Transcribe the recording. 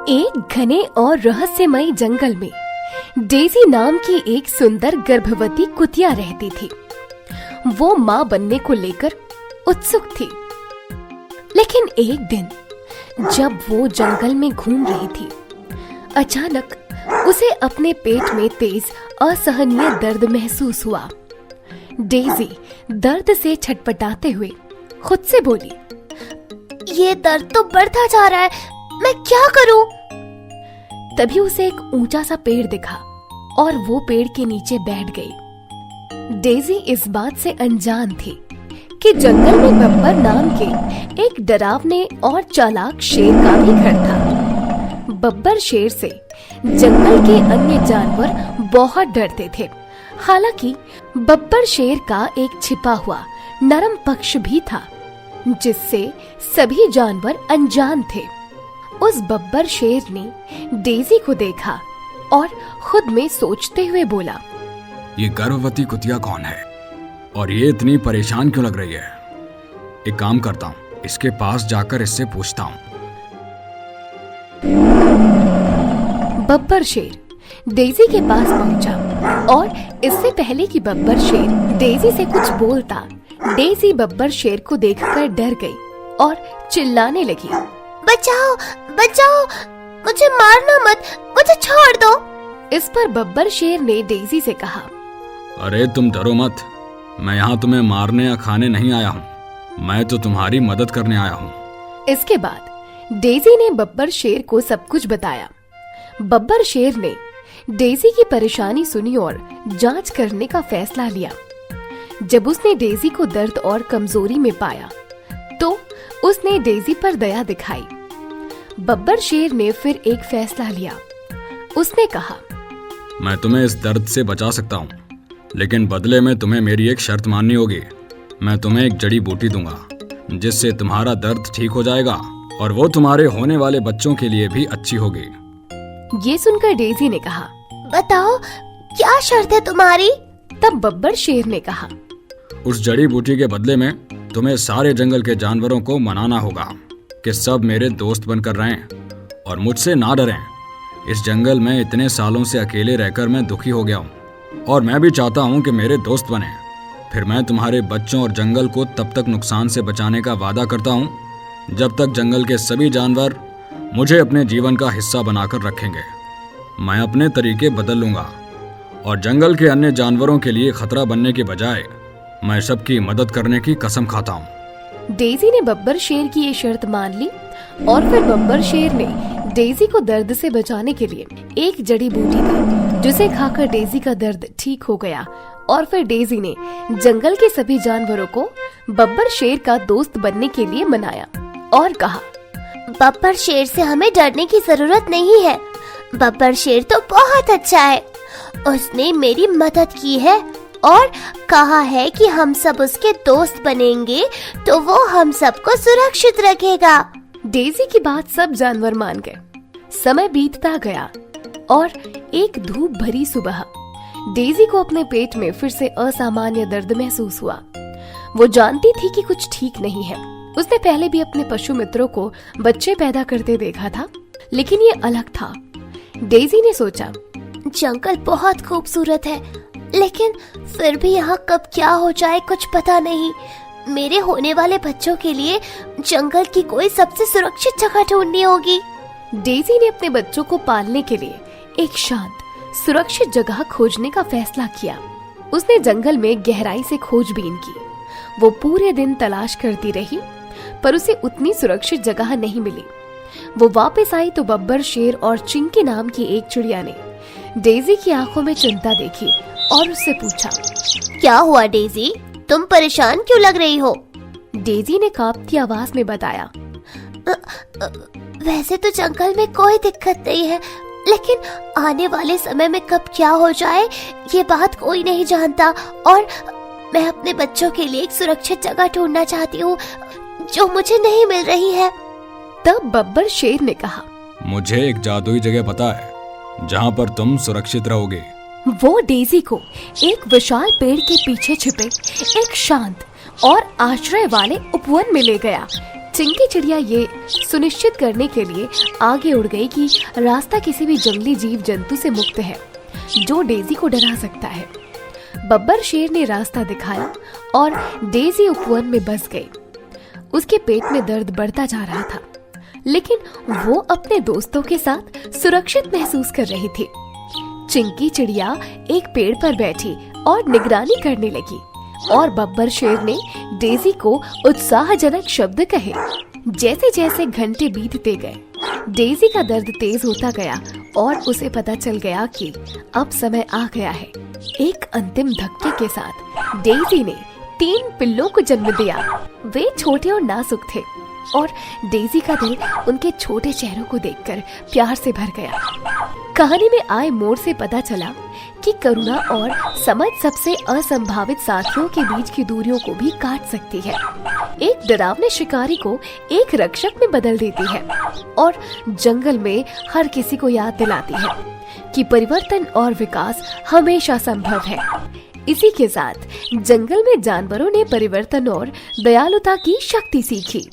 एक घने और रहस्यमय जंगल में डेजी नाम की एक सुंदर गर्भवती कुतिया रहती थी। वो माँ बनने को लेकर उत्सुक थी। लेकिन एक दिन जब वो जंगल में घूम रही थी, अचानक उसे अपने पेट में तेज असहनीय दर्द महसूस हुआ। डेजी दर्द से छटपटाते हुए खुद से बोली, ये दर्द तो बढ़ता जा रहा है, मैं क्या करूं? तभी उसे एक ऊंचा सा पेड़ दिखा और वो पेड़ के नीचे बैठ गई। डेजी इस बात से अनजान थी कि जंगल में बब्बर नाम के एक डरावने और चालाक शेर का भी घर था। बब्बर शेर से जंगल के अन्य जानवर बहुत डरते थे। हालांकि बब्बर शेर का एक छिपा हुआ नरम पक्ष भी था, जिससे सभी जानवर अनजान थे। उस बब्बर शेर ने डेजी को देखा और खुद में सोचते हुए बोला, ये गर्भवती कुतिया कौन है और ये इतनी परेशान क्यों लग रही है? एक काम करता हूँ, इसके पास जाकर इससे पूछता हूँ। बब्बर शेर डेजी के पास पहुंचा और इससे पहले कि बब्बर शेर डेजी से कुछ बोलता, डेजी बब्बर शेर को देखकर डर गई और चिल्लाने लगी, बचाओ बचाओ, मुझे मारना मत, मुझे छोड़ दो। इस पर बब्बर शेर ने डेजी से कहा, अरे तुम डरो मत, मैं यहाँ तुम्हें मारने या खाने नहीं आया हूँ, मैं तो तुम्हारी मदद करने आया हूँ। इसके बाद डेजी ने बब्बर शेर को सब कुछ बताया। बब्बर शेर ने डेजी की परेशानी सुनी और जांच करने का फैसला लिया। जब उसने डेजी को दर्द और कमजोरी में पाया तो उसने डेजी पर दया दिखाई। बब्बर शेर ने फिर एक फैसला लिया। उसने कहा, मैं तुम्हें इस दर्द से बचा सकता हूँ, लेकिन बदले में तुम्हें मेरी एक शर्त माननी होगी। मैं तुम्हें एक जड़ी बूटी दूंगा जिससे तुम्हारा दर्द ठीक हो जाएगा और वो तुम्हारे होने वाले बच्चों के लिए भी अच्छी होगी। ये सुनकर डेजी ने कहा, बताओ क्या शर्त है तुम्हारी? तब बब्बर शेर ने कहा, उस जड़ी बूटी के बदले में तुम्हें सारे जंगल के जानवरों को मनाना होगा कि सब मेरे दोस्त बनकर रहें और मुझसे ना डरें। इस जंगल में इतने सालों से अकेले रहकर मैं दुखी हो गया हूँ और मैं भी चाहता हूँ कि मेरे दोस्त बने। फिर मैं तुम्हारे बच्चों और जंगल को तब तक नुकसान से बचाने का वादा करता हूँ जब तक जंगल के सभी जानवर मुझे अपने जीवन का हिस्सा बनाकर रखेंगे। मैं अपने तरीके बदल लूंगा और जंगल के अन्य जानवरों के लिए खतरा बनने के बजाय मैं सबकी मदद करने की कसम खाता हूँ। डेजी ने बब्बर शेर की ये शर्त मान ली और फिर बब्बर शेर ने डेजी को दर्द से बचाने के लिए एक जड़ी बूटी दी, जिसे खाकर डेजी का दर्द ठीक हो गया। और फिर डेजी ने जंगल के सभी जानवरों को बब्बर शेर का दोस्त बनने के लिए मनाया और कहा, बब्बर शेर से हमें डरने की जरूरत नहीं है। बब्बर शेर तो बहुत अच्छा है, उसने मेरी मदद की है और कहा है कि हम सब उसके दोस्त बनेंगे तो वो हम सबको सुरक्षित रखेगा। डेजी की बात सब जानवर मान गए। समय बीतता गया और एक धूप भरी सुबह डेजी को अपने पेट में फिर से असामान्य दर्द महसूस हुआ। वो जानती थी कि कुछ ठीक नहीं है। उसने पहले भी अपने पशु मित्रों को बच्चे पैदा करते देखा था, लेकिन ये अलग था। डेजी ने सोचा, जंगल बहुत खूबसूरत है, लेकिन फिर भी यहाँ कब क्या हो जाए कुछ पता नहीं। मेरे होने वाले बच्चों के लिए जंगल की कोई सबसे सुरक्षित जगह ढूंढनी होगी। डेजी ने अपने बच्चों को पालने के लिए एक शांत, सुरक्षित जगह खोजने का फैसला किया। उसने जंगल में गहराई से खोजबीन की। वो पूरे दिन तलाश करती रही, पर उसे उतनी सुरक्षित जगह नहीं मिली। वो वापस आई तो बब्बर शेर और चिंकी नाम की एक चिड़िया ने डेजी की आंखों में चिंता देखी और उससे पूछा, क्या हुआ डेजी, तुम परेशान क्यों लग रही हो? डेजी ने कांपती आवाज में बताया, वैसे तो जंगल में कोई दिक्कत नहीं है, लेकिन आने वाले समय में कब क्या हो जाए ये बात कोई नहीं जानता और मैं अपने बच्चों के लिए एक सुरक्षित जगह ढूंढना चाहती हूँ जो मुझे नहीं मिल रही है। तब बब्बर शेर ने कहा, मुझे एक जादुई जगह पता है जहाँ पर तुम सुरक्षित रहोगे। वो डेजी को एक विशाल पेड़ के पीछे छिपे एक शांत और आश्रय वाले उपवन में ले गया। चिंकी चिड़िया ये सुनिश्चित करने के लिए आगे उड़ गई कि रास्ता किसी भी जंगली जीव जंतु से मुक्त है जो डेजी को डरा सकता है। बब्बर शेर ने रास्ता दिखाया और डेजी उपवन में बस गई। उसके पेट में दर्द बढ़ता जा रहा था, लेकिन वो अपने दोस्तों के साथ सुरक्षित महसूस कर रही थी। चिंकी चिड़िया एक पेड़ पर बैठी और निगरानी करने लगी और बब्बर शेर ने डेजी को उत्साहजनक शब्द कहे। जैसे जैसे घंटे बीतते गए, डेजी का दर्द तेज होता गया और उसे पता चल गया कि अब समय आ गया है। एक अंतिम धक्के के साथ डेजी ने 3 पिल्लों को जन्म दिया। वे छोटे और नाजुक थे और डेजी का दिल उनके छोटे चेहरों को देखकर प्यार से भर गया। कहानी में आए मोड़ से पता चला कि करुणा और समझ सबसे असंभावित साथियों के बीच की दूरियों को भी काट सकती है। एक डरावने शिकारी को एक रक्षक में बदल देती है और जंगल में हर किसी को याद दिलाती है कि परिवर्तन और विकास हमेशा संभव है। इसी के साथ जंगल में जानवरों ने परिवर्तन और दयालुता की शक्ति सीखी।